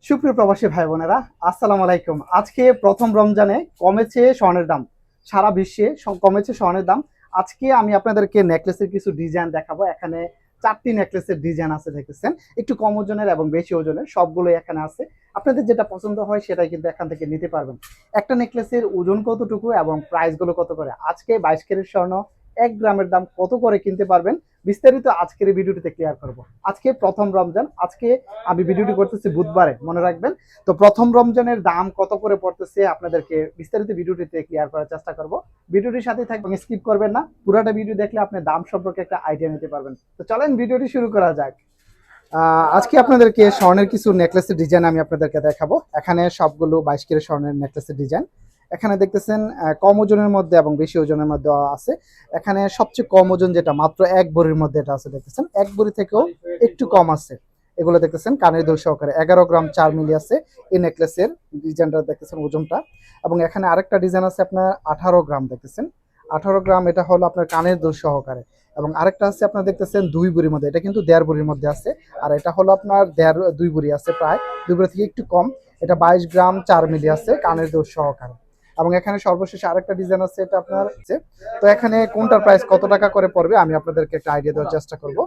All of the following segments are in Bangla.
সুপ্রিয় প্রবাসী ভাই বোনেরা, আসসালামু আলাইকুম। আজকে প্রথম রমজানে কমেছে স্বর্ণের দাম। সারা বিশ্বে কমেছে স্বর্ণের দাম। আজকে আমি আপনাদেরকে নেকলেসের কিছু ডিজাইন দেখাবো। এখানে 4টি নেকলেসের ডিজাইন আছে দেখতেছেন। একটু কম ওজনের এবং বেশি ওজনের সবগুলোই এখানে আছে। আপনাদের যেটা পছন্দ হয় সেটাই কিন্তু এখান থেকে নিতে পারবেন। একটা নেকলেসের ওজন কতটুকু এবং প্রাইসগুলো কত করে? আজকে 22 ক্যারেট স্বর্ণ 1 গ্রামের দাম কত করে কিনতে পারবেন? বিস্তারিত আজকের এই ভিডিওটিতে ক্লিয়ার করব। আজকে প্রথম রমজান। আজকে আমি ভিডিওটি করতেছি বুধবারে, মনে রাখবেন। তো প্রথম রমজানের দাম কত করে পড়তেছে আপনাদেরকে বিস্তারিত ভিডিওটিতে ক্লিয়ার করার চেষ্টা করব। ভিডিওটির সাথে থাকবেন, স্কিপ করবেন না। পুরোটা ভিডিও দেখলে আপনি দাম সম্পর্কে একটা আইডিয়া নিতে পারবেন। তো চলেন ভিডিওটি শুরু করা যাক। আজকে আপনাদেরকে স্বর্ণের কিছু নেকলেসের ডিজাইন আমি আপনাদেরকে দেখাবো। এখানে সবগুলো 22 ক্যারেট স্বর্ণের নেকলেসের ডিজাইন। এখানে দেখতেছেন কম ওজনের মধ্যে এবং বেশি ওজনের মধ্যে আছে। এখানে সবচেয়ে কম ওজন যেটা মাত্র 1 ভরির মধ্যে এটা আছে দেখতেছেন। 1 ভরি থেকেও একটু কম আছে। এগুলো দেখতেছেন কানের দুল সহকারে 11 গ্রাম 4 মিলি আছে এই নেকলেসের ডিজাইনটা দেখতেছেন ওজনটা। এবং এখানে আরেকটা ডিজাইন আছে আপনার 18 গ্রাম দেখতেছেন। 18 গ্রাম এটা হলো আপনার কানের দুল সহকারে। এবং আরেকটা আছে আপনার দেখতেছেন 2 ভরির মধ্যে, এটা কিন্তু 1.5 ভরির মধ্যে আছে। আর এটা হলো আপনার 2 ভরি আছে, প্রায় 2 ভরি থেকে একটু কম। এটা 22 গ্রাম 4 মিলি আছে কানের দুল সহকারে। এবং এখানে সর্বশেষ আরেকটা ডিজাইন আছে, এটা আপনার তো এখানে কোনটার প্রাইস কত টাকা করে পড়বে আমি আপনাদেরকে একটা আইডিয়া দেওয়ার চেষ্টা করব।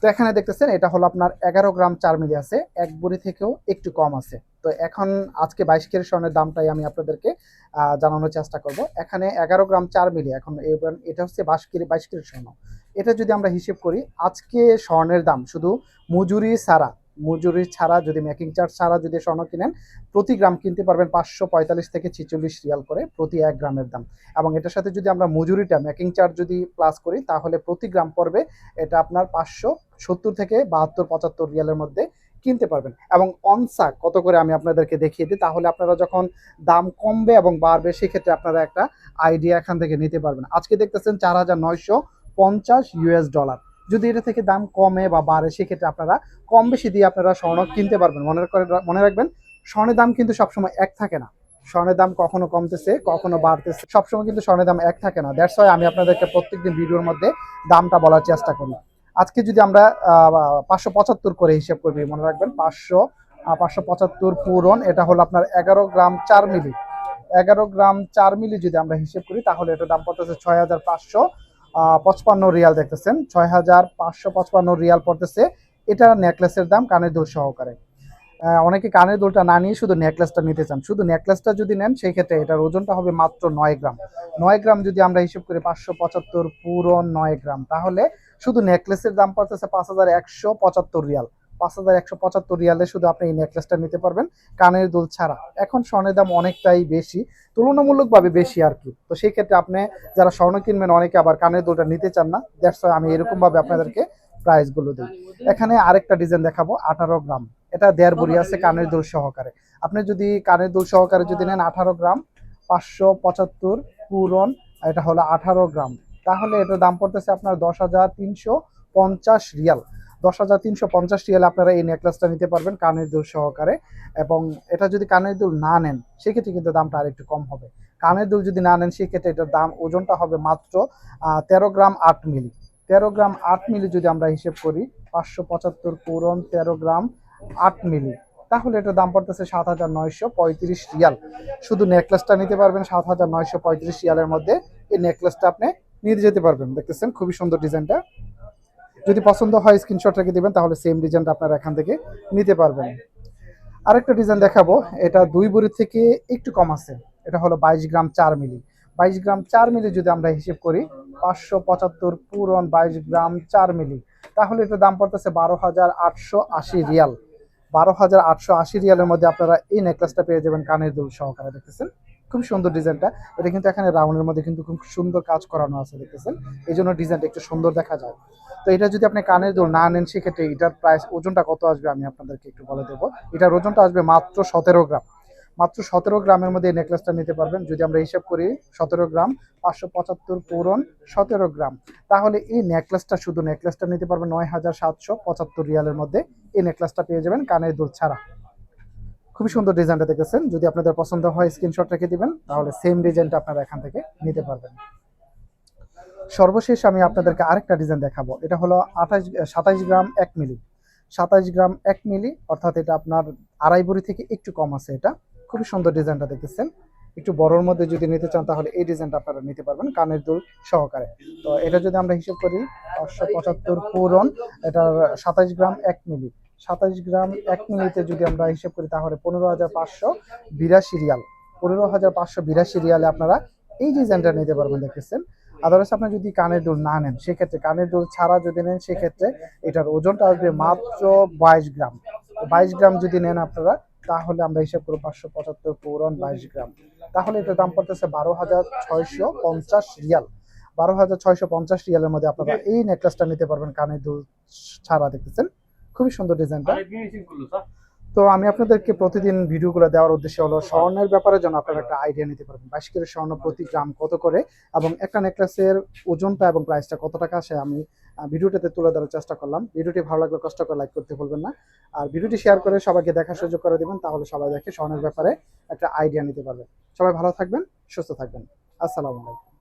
তো এখানে দেখতেছেন এটা হলো আপনার 11 গ্রাম 4 মিলি আছে, 1 ভরি থেকেও একটু কম আছে। তো এখন আজকে 22 ক্যারেট স্বর্ণের দামটাই আমি আপনাদেরকে জানানোর চেষ্টা করব। এখানে 11 গ্রাম 4 মিলি, এখন এটা হচ্ছে 22 ক্যারেট স্বর্ণ। এটা যদি আমরা হিসেব করি আজকে স্বর্ণের দাম শুধু মজুরি ছাড়া যদি মেকিং চার্জ ছাড়া যদি স্বর্ণ কিনেন, প্রতি গ্রাম কিনতে পারবেন 545 থেকে 46 রিয়াল করে প্রতি 1 গ্রামের দাম। এবং এটার সাথে যদি আমরা মজুরিটা মেকিং চার্জ যদি প্লাস করি তাহলে প্রতি গ্রাম পড়বে এটা আপনার 570 থেকে 72-75 রিয়ালের মধ্যে কিনতে পারবেন। এবং অনসা কত করে আমি আপনাদেরকে দেখিয়ে দিই, তাহলে আপনারা যখন দাম কমবে এবং বাড়বে সেক্ষেত্রে আপনারা একটা আইডিয়া এখান থেকে নিতে পারবেন। আজকে দেখতেছেন 4950 ইউএস ডলার। যদি এটা থেকে দাম কমে বা বাড়ে সেক্ষেত্রে আপনারা কম বেশি দিয়ে আপনারা স্বর্ণ কিনতে পারবেন। মনে রাখবেন, স্বর্ণের দাম কিন্তু সবসময় এক থাকে না। স্বর্ণের দাম কখনো কমতেছে কখনো বাড়তেছে, সবসময় কিন্তু স্বর্ণের দাম এক থাকে না। দ্যাটস ওয়াই আমি আপনাদেরকে প্রত্যেকদিন ভিডিওর মধ্যে দামটা বলার চেষ্টা করি। আজকে যদি আমরা 575 করে হিসেব করবি, মনে রাখবেন 575 পূরণ এটা হলো আপনার 11 গ্রাম 4 মিলি। 11 গ্রাম 4 মিলি যদি আমরা হিসেব করি তাহলে এটার দাম পড়তেছে 6555 রিয়াল দেখতেছেন, 6555 রিয়াল পড়তেছে। এটা নেকলেসের দাম কানের দুল সহকারে। অনেকে কানের দুলটা না নিয়ে শুধু নেকলেসটা নিতে চান। শুধু নেকলেসটা যদি নেন সেই ক্ষেত্রে এটার ওজনটা হবে মাত্র 9 গ্রাম। 9 গ্রাম যদি আমরা হিসেব করি 575 পূরণ 9 গ্রাম, তাহলে শুধু নেকলেসের দাম পড়তেছে 5175 রিয়াল। 5175 রিয়ালে শুধু আপনি এই নেকলেসটা নিতে পারবেন কানের দুল ছাড়া। এখন স্বর্ণের দাম অনেকটাই বেশি, তুলনামূলকভাবে বেশি আর কি। তো সেই ক্ষেত্রে আপনি যারা স্বর্ণ কিনবেন অনেকে আবার কানের দুলটা নিতে চান না। দ্যাটস ওয়াই আমি এরকম ভাবে আপনাদেরকে প্রাইসগুলো দিই। এখানে আরেকটা ডিজাইন দেখাবো 18 গ্রাম। এটা 1.5 ভরি আছে কানের দুল সহকারে। আপনি যদি কানের দুল সহকারে যদি নেন 18 গ্রাম 575 পূরণ এটা হলো 18 গ্রাম, তাহলে এটার দাম পড়তেছে আপনার 10,350 রিয়াল। 10,350 রিয়াল আপনারা এই নেকলেসটা নিতে পারবেন কানের দুল সহকারে। এবং এটা যদি কানের দুল না নেন সেক্ষেত্রে কিন্তু দামটা আরেকটু কম হবে। কানের দুল যদি না নেন সেক্ষেত্রে এটার দাম ওজনটা হবে মাত্র 13 গ্রাম 8 মিলি। 13 গ্রাম 8 মিলি যদি আমরা হিসেব করি 575 পূরণ 13 গ্রাম 8 মিলি, তাহলে এটার দাম পড়তেছে 7,935 রিয়াল। শুধু নেকলেসটা নিতে পারবেন 7,935 রিয়ালের মধ্যে। এই নেকলেসটা আপনি নিয়ে যেতে পারবেন। দেখতেছেন খুবই সুন্দর ডিজাইনটা। যদি পছন্দ হয় স্ক্রিনশট রেখে দিবেন, তাহলে সেম ডিজাইনটা আপনারা এখান থেকে নিতে পারবেন। আরেকটা ডিজাইন দেখাবো, এটা 2 ভরি থেকে একটু কম আছে। এটা হলো 22 গ্রাম 4 মিলি। 22 গ্রাম 4 মিলি যদি আমরা হিসেব করি 575 পূরণ 22 গ্রাম 4 মিলি, তাহলে এটার দাম পড়তেছে 12,880 রিয়াল। 12,880 রিয়ালের মধ্যে আপনারা এই নেকলেসটা পেয়ে যাবেন কানের দুল সহকারে। দেখতেছেন খুব সুন্দর ডিজাইনটা। এটা কিন্তু এখানে রাউন্ডের মধ্যে কিন্তু খুব সুন্দর কাজ করানো আছে দেখতেছেন, এই জন্য ডিজাইনটা একটু সুন্দর দেখা যায়। তো এটা যদি আপনি কানের দুল না নেন সেক্ষেত্রে এটার প্রাইস ওজনটা কত আসবে আমি আপনাদেরকে একটু বলে দেবো। এটার ওজনটা আসবে মাত্র 17 গ্রাম। মাত্র 17 গ্রামের মধ্যে এই নেকলেসটা নিতে পারবেন। যদি আমরা হিসাব করি 17 গ্রাম 575 পূরণ 17 গ্রাম, তাহলে এই নেকলেসটা শুধু নেকলেসটা নিতে পারবেন 9,775 রিয়ালের মধ্যে। এই নেকলেসটা পেয়ে যাবেন কানের দুল ছাড়া। খুবই সুন্দর ডিজাইনটা দেখেছেন। যদি আপনাদের পছন্দ হয় স্ক্রিনশট রেখে দিবেন, তাহলে সেম ডিজাইনটা আপনারা এখান থেকে নিতে পারবেন। সর্বশেষ আমি আপনাদেরকে আরেকটা ডিজাইন দেখাবো। এটা হলো 27 গ্রাম 1 মিলি। 27 গ্রাম 1 মিলি, অর্থাৎ এটা আপনার আড়াই ভরি থেকে একটু কম আছে। এটা খুবই সুন্দর ডিজাইনটা দেখতেছেন। একটু বড়র মধ্যে যদি নিতে চান তাহলে এই ডিজাইনটা আপনারা নিতে পারবেন কানের দুল সহকারে। তো এটা যদি আমরা হিসেব করি 575 পূরণ এটার 27 গ্রাম 1 মিলি, 27 গ্রাম 1 মিলিতে যদি আমরা হিসেব করি তাহলে 15,582 রিয়াল, 15,582 রিয়ালে আপনারা এই ডিজাইনটা নিতে পারবেন দেখতেছেন। আদারওয়াইজ আপনি যদি কানের দুল না নেন, সেক্ষেত্রে কানের দুল ছাড়া যদি নেন, সেক্ষেত্রে এটার ওজনটা আসবে মাত্র 22 গ্রাম। 22 গ্রাম যদি নেন আপনারা, তাহলে আমরা হিসাব করবো 575 পূরণ 22 গ্রাম, তাহলে এটার দাম পড়তেছে 12,650 রিয়াল। 12,650 রিয়ালের মধ্যে আপনারা এই নেকলেসটা নিতে পারবেন কানের দুল ছাড়া। দেখতেছেন খুবই সুন্দর ডিজাইনটা। তো আমি আপনাদেরকে প্রতিদিন ভিডিওগুলো দেওয়ার উদ্দেশ্য হলো স্বর্ণের ব্যাপারে যেন আপনারা একটা আইডিয়া নিতে পারবেন। 22 ক্যারেট স্বর্ণ প্রতি গ্রাম কত করে এবং একটা নেকলেসের ওজনটা এবং প্রাইসটা কত টাকা আসে আমি ভিডিওটাতে তুলে ধরার চেষ্টা করলাম। ভিডিওটি ভালো লাগলে কষ্ট করে লাইক করতে ভুলবেন না, আর ভিডিওটি শেয়ার করে সবাইকে দেখার সুযোগ করে দেবেন, তাহলে সবাই দেখে স্বর্ণের ব্যাপারে একটা আইডিয়া নিতে পারবে। সবাই ভালো থাকবেন, সুস্থ থাকবেন। আসসালামু আলাইকুম।